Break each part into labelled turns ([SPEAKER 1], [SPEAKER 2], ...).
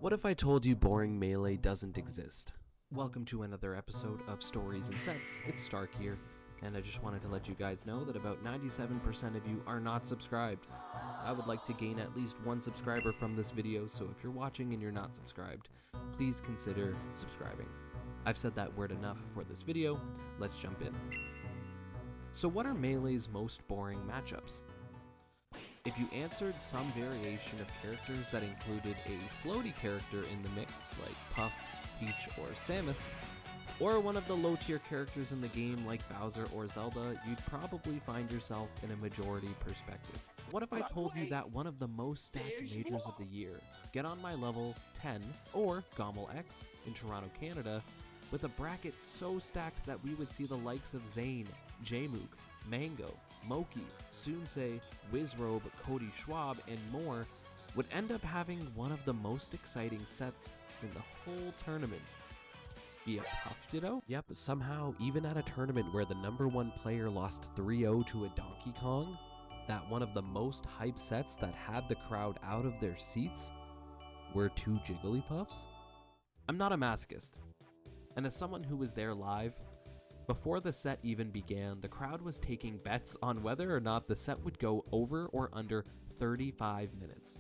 [SPEAKER 1] What if I told you boring Melee doesn't exist? Welcome to another episode of Stories and Sets. It's Stark here, and I just wanted to let you guys know that about 97% of you are not subscribed. I would like to gain at least one subscriber from this video, so if you're watching and you're not subscribed, please consider subscribing. I've said that word enough for this video, let's jump in. So what are Melee's most boring matchups? If you answered some variation of characters that included a floaty character in the mix, like Puff, Peach, or Samus, or one of the low-tier characters in the game like Bowser or Zelda, you'd probably find yourself in a majority perspective. What if I told you that one of the most stacked majors of the year, Get On My Level 10, or GOML X in Toronto, Canada, with a bracket so stacked that we would see the likes of Zain, Jmook, Mango, Moki, Soonsay, Wizzrobe, Cody Schwab, and more, would end up having one of the most exciting sets in the whole tournament. Be a Puff Ditto? Yep, somehow, even at a tournament where the number one player lost 3-0 to a Donkey Kong, that one of the most hype sets that had the crowd out of their seats were two Jigglypuffs? I'm not a masochist, and as someone who was there live, before the set even began, the crowd was taking bets on whether or not the set would go over or under 35 minutes.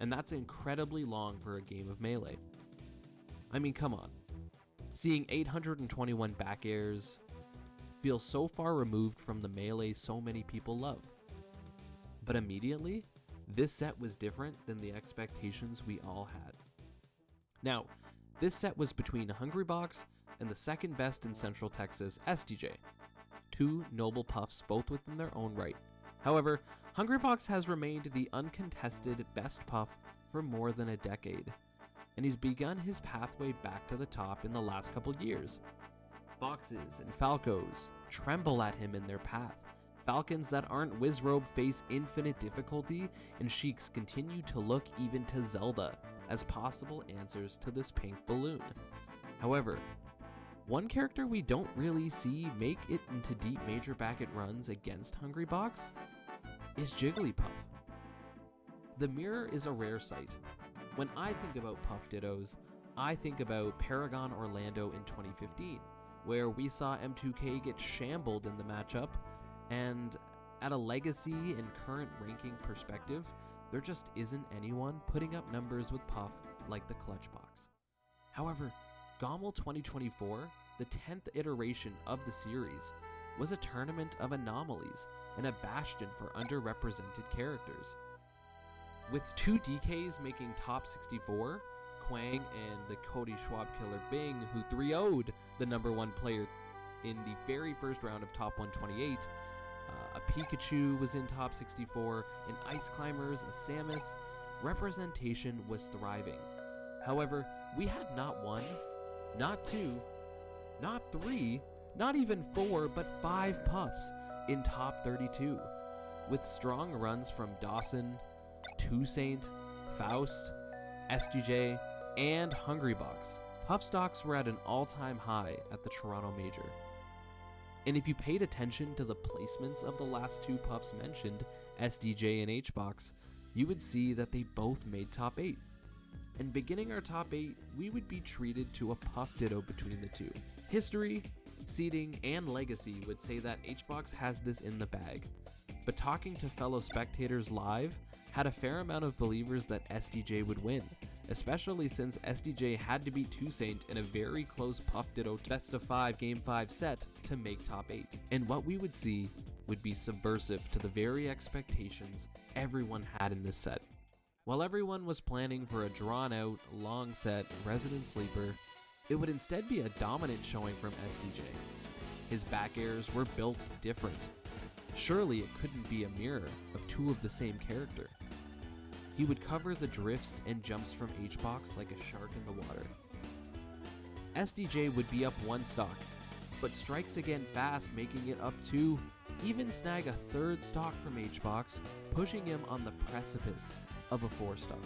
[SPEAKER 1] And that's incredibly long for a game of Melee. I mean, come on. Seeing 821 back airs feels so far removed from the Melee so many people love. But immediately, this set was different than the expectations we all had. Now, this set was between Hungrybox and the second best in Central Texas, SDJ. Two noble puffs, both within their own right. However, Hungrybox has remained the uncontested best puff for more than a decade, and he's begun his pathway back to the top in the last couple years. Foxes and Falcos tremble at him in their path. Falcons that aren't Wizzrobe face infinite difficulty, and Sheiks continue to look even to Zelda as possible answers to this pink balloon. However, one character we don't really see make it into deep major bracket runs against Hungrybox is Jigglypuff. The mirror is a rare sight. When I think about Puff Dittos, I think about Paragon Orlando in 2015, where we saw M2K get shambled in the matchup, and at a legacy and current ranking perspective, there just isn't anyone putting up numbers with Puff like the Clutch Box. However, GOML 2024, the 10th iteration of the series, was a tournament of anomalies and a bastion for underrepresented characters. With two DKs making top 64, Quang and the Cody Schwab killer Bing, who 3-0'd the number one player in the very first round of top 128, a Pikachu was in top 64, and Ice Climbers, a Samus, representation was thriving. However, we had not one, not two, not three, not even four, but 5 Puffs in top 32, with strong runs from Dawson, Toussaint, Faust, SDJ, and Hungrybox. Puff stocks were at an all-time high at the Toronto Major. And if you paid attention to the placements of the last two Puffs mentioned, SDJ and HBox, you would see that they both made top 8. And beginning our top 8, we would be treated to a Puff Ditto between the two. History, seeding, and legacy would say that HBox has this in the bag. But talking to fellow spectators live had a fair amount of believers that SDJ would win, especially since SDJ had to beat Toussaint in a very close Puff Ditto best of 5 game 5 set to make top 8. And what we would see would be subversive to the very expectations everyone had in this set. While everyone was planning for a drawn-out, long set resident sleeper, it would instead be a dominant showing from SDJ. His back airs were built different. Surely it couldn't be a mirror of two of the same character. He would cover the drifts and jumps from HBox like a shark in the water. SDJ would be up 1 stock, but strikes again fast, making it up 2, even snag a 3rd stock from HBox, pushing him on the precipice of a 4 stock.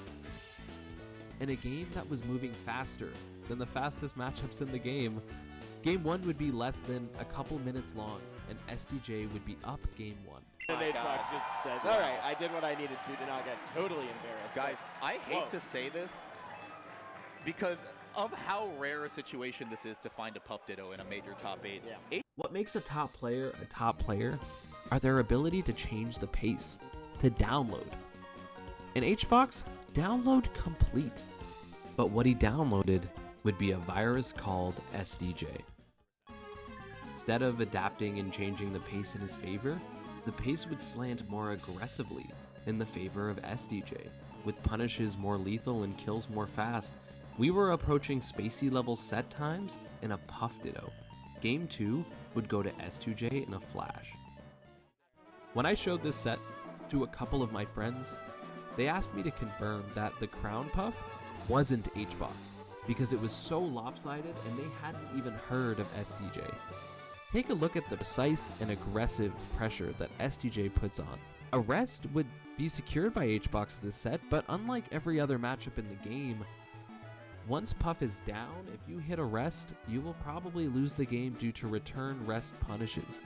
[SPEAKER 1] In a game that was moving faster than the fastest matchups in the game, Game 1 would be less than a couple minutes long, and SDJ would be up Game 1.
[SPEAKER 2] And HBox just says, all right, I did what I needed to not get totally embarrassed.
[SPEAKER 3] Guys, I hate to say this,
[SPEAKER 2] because of how rare a situation this is to find a Puff Ditto in a major top 8.
[SPEAKER 3] Yeah.
[SPEAKER 1] What makes a top player are their ability to change the pace, to download. In Hbox, download complete. But what he downloaded would be a virus called SDJ. Instead of adapting and changing the pace in his favor, the pace would slant more aggressively in the favor of SDJ, with punishes more lethal and kills more fast. We were approaching spacey level set times in a Puff Ditto. Game 2 would go to S2J in a flash. When I showed this set to a couple of my friends, they asked me to confirm that the Crown Puff wasn't Hbox because it was so lopsided and they hadn't even heard of SDJ. Take a look at the precise and aggressive pressure that SDJ puts on. Arrest would be secured by Hbox this set, but unlike every other matchup in the game, once Puff is down, if you hit Arrest, you will probably lose the game due to return rest punishes.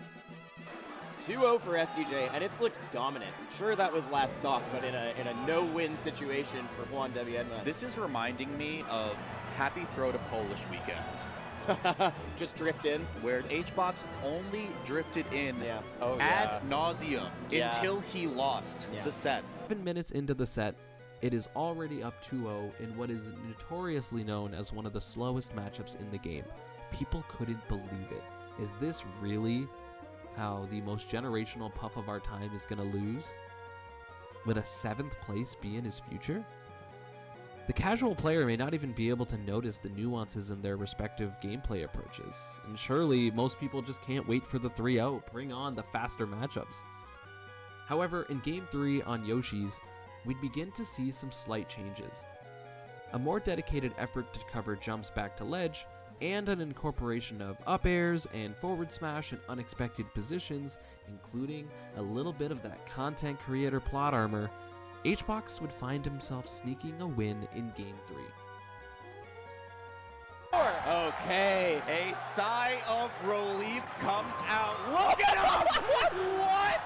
[SPEAKER 3] 2-0 for SDJ, and it's looked dominant. I'm sure that was last stock, but in a no-win situation for Juan Debiedma.
[SPEAKER 2] This is reminding me of Happy Throw to Polish Weekend.
[SPEAKER 3] Just drift in.
[SPEAKER 2] Where Hbox only drifted in
[SPEAKER 3] ad
[SPEAKER 2] nauseum until he lost the sets.
[SPEAKER 1] 7 minutes into the set, it is already up 2-0 in what is notoriously known as one of the slowest matchups in the game. People couldn't believe it. Is this really how the most generational Puff of our time is going to lose? Would a 7th place be in his future? The casual player may not even be able to notice the nuances in their respective gameplay approaches, and surely most people just can't wait for the 3-0, bring on the faster matchups. However, in Game 3 on Yoshi's, we'd begin to see some slight changes. A more dedicated effort to cover jumps back to ledge, and an incorporation of up airs and forward smash in unexpected positions, including a little bit of that content creator plot armor, Hbox would find himself sneaking a win in Game 3.
[SPEAKER 3] Okay.
[SPEAKER 2] A sigh of relief comes out. Look at him! What?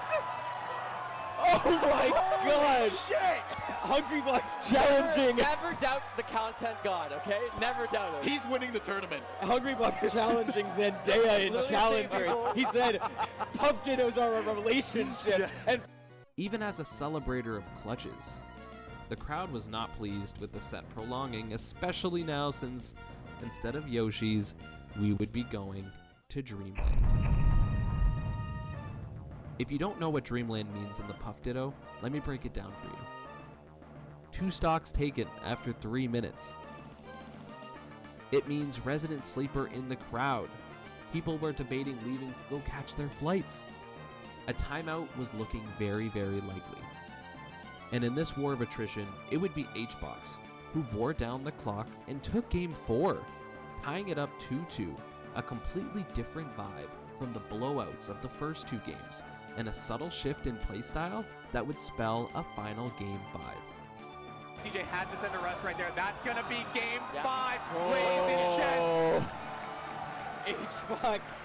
[SPEAKER 3] Oh my god!
[SPEAKER 2] Shit!
[SPEAKER 3] Hungrybox challenging.
[SPEAKER 4] Never doubt the content god, okay? Never doubt it.
[SPEAKER 2] He's winning the tournament.
[SPEAKER 3] Hungrybox challenging Zendaya in Challengers. He said, Puff Dittos are a relationship. And
[SPEAKER 1] Even as a celebrator of clutches, the crowd was not pleased with the set prolonging, especially now since instead of Yoshi's, we would be going to Dreamland. If you don't know what Dreamland means in the Puff Ditto, let me break it down for you. 2 stocks taken after 3 minutes. It means resident sleeper in the crowd. People were debating leaving to go catch their flights. A timeout was looking very, very likely. And in this war of attrition, it would be Hbox, who wore down the clock and took Game 4, tying it up 2-2, a completely different vibe from the blowouts of the first 2 games, and a subtle shift in playstyle that would spell a final Game 5.
[SPEAKER 2] CJ had to send a rest right there. That's going to be Game 5.
[SPEAKER 3] Oh.
[SPEAKER 2] Ladies and gents.
[SPEAKER 3] Hbox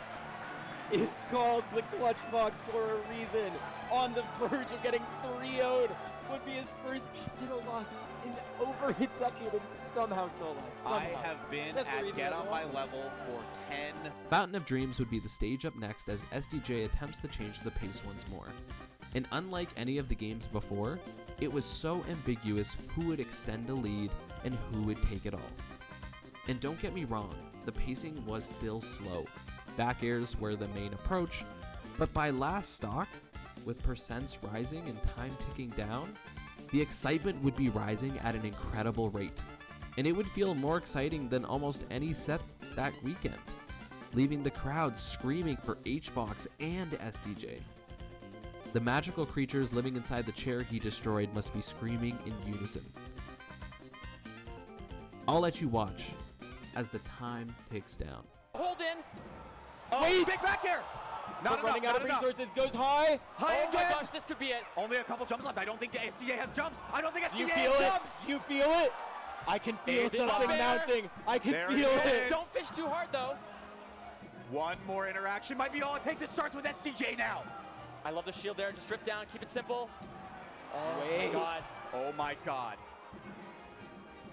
[SPEAKER 3] is called the Clutch Box for a reason. On the verge of getting 3-0'd, would be his first Puff Ditto loss in over a decade, and somehow still alive. Somehow.
[SPEAKER 2] I have been
[SPEAKER 3] That's the
[SPEAKER 2] at
[SPEAKER 3] reason
[SPEAKER 2] Get
[SPEAKER 3] I
[SPEAKER 2] On My
[SPEAKER 3] lost him.
[SPEAKER 2] Level for 10.
[SPEAKER 1] Fountain of Dreams would be the stage up next as SDJ attempts to change the pace once more. And unlike any of the games before, it was so ambiguous who would extend a lead and who would take it all. And don't get me wrong, the pacing was still slow. Back airs were the main approach, but by last stock, with percents rising and time ticking down, the excitement would be rising at an incredible rate. And it would feel more exciting than almost any set that weekend, leaving the crowd screaming for Hbox and SDJ. The magical creatures living inside the chair he destroyed must be screaming in unison. I'll let you watch as the time ticks down.
[SPEAKER 4] Hold in.
[SPEAKER 2] Oh,
[SPEAKER 3] Wait!
[SPEAKER 2] big back here.
[SPEAKER 3] But running out of resources, goes high.
[SPEAKER 2] High
[SPEAKER 4] Oh my
[SPEAKER 2] again.
[SPEAKER 4] gosh, this could be it.
[SPEAKER 2] Only a couple jumps left. I don't think SDJ has jumps. I don't think
[SPEAKER 3] Do you
[SPEAKER 2] SDJ
[SPEAKER 3] feel
[SPEAKER 2] has
[SPEAKER 3] it?
[SPEAKER 2] jumps.
[SPEAKER 3] Do you feel it? I can feel
[SPEAKER 2] It's
[SPEAKER 3] something
[SPEAKER 2] fire.
[SPEAKER 3] mounting. I can
[SPEAKER 2] There
[SPEAKER 3] feel
[SPEAKER 2] it
[SPEAKER 3] it.
[SPEAKER 2] is.
[SPEAKER 4] Don't fish too hard, though.
[SPEAKER 2] One more interaction might be all it takes. It starts with SDJ now.
[SPEAKER 4] I love the shield there. Just drip down. Keep it simple. Oh
[SPEAKER 3] Wait.
[SPEAKER 4] my god.
[SPEAKER 2] Oh my god.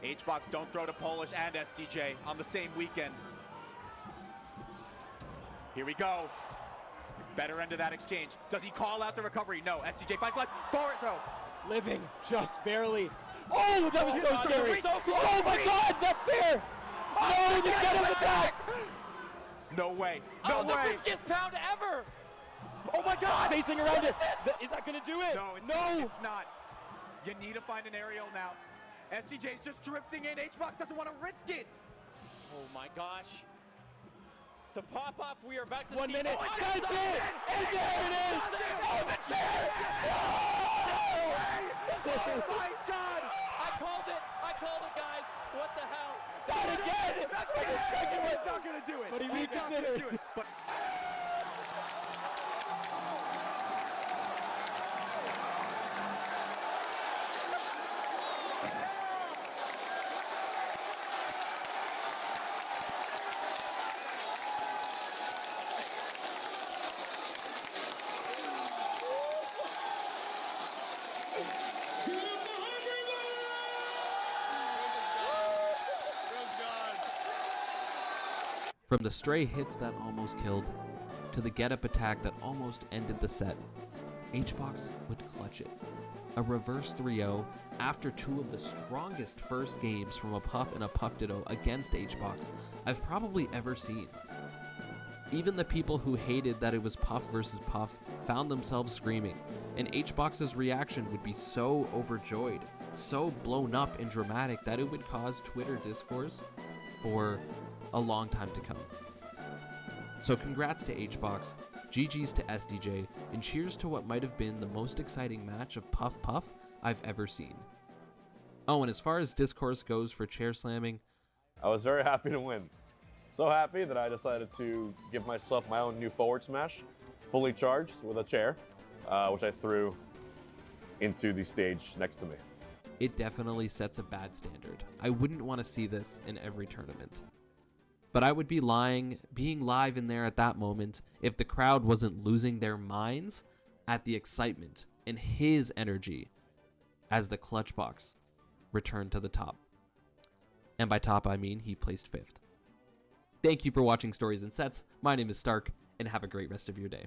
[SPEAKER 2] Hbox don't throw to Polish and SDJ on the same weekend. Here we go. Better end of that exchange. Does he call out the recovery? No. SDJ finds left. Forward throw.
[SPEAKER 3] Living just barely. Oh, that was so scary. Oh my God, that fair. No, the get-up attack.
[SPEAKER 2] No way. No
[SPEAKER 4] The
[SPEAKER 2] way.
[SPEAKER 4] riskiest pound ever.
[SPEAKER 2] Oh my God.
[SPEAKER 3] Spacing around it. Is that going to do it?
[SPEAKER 2] No, it's not. You need to find an aerial now. SDJ's just drifting in. Hbox doesn't want to risk it.
[SPEAKER 4] Oh my gosh. The pop-off we are about to see.
[SPEAKER 3] 1 minute.
[SPEAKER 4] Oh,
[SPEAKER 3] That's it. And there it is. Oh, the chair.
[SPEAKER 2] Oh my God.
[SPEAKER 4] I called it, guys. What the hell?
[SPEAKER 3] Not again. For the second
[SPEAKER 2] He's
[SPEAKER 3] one.
[SPEAKER 2] not going to do it.
[SPEAKER 3] But he
[SPEAKER 2] He's not gonna
[SPEAKER 3] reconsiders.
[SPEAKER 2] do it. But
[SPEAKER 1] From the stray hits that almost killed, to the get-up attack that almost ended the set, Hbox would clutch it. A reverse 3-0 after two of the strongest first games from a Puff and a Puff Ditto against Hbox I've probably ever seen. Even the people who hated that it was Puff versus Puff found themselves screaming, and Hbox's reaction would be so overjoyed, so blown up and dramatic that it would cause Twitter discourse for a long time to come. So congrats to Hbox, GG's to SDJ, and cheers to what might have been the most exciting match of Puff Puff I've ever seen. Oh, and as far as discourse goes for chair slamming,
[SPEAKER 5] I was very happy to win. So happy that I decided to give myself my own new forward smash, fully charged with a chair, which I threw into the stage next to me.
[SPEAKER 1] it definitely sets a bad standard. I wouldn't want to see this in every tournament. But I would be being live in there at that moment if the crowd wasn't losing their minds at the excitement and his energy as the clutch box returned to the top. And by top, I mean he placed 5th. Thank you for watching Stories and Sets. My name is Stark, and have a great rest of your day.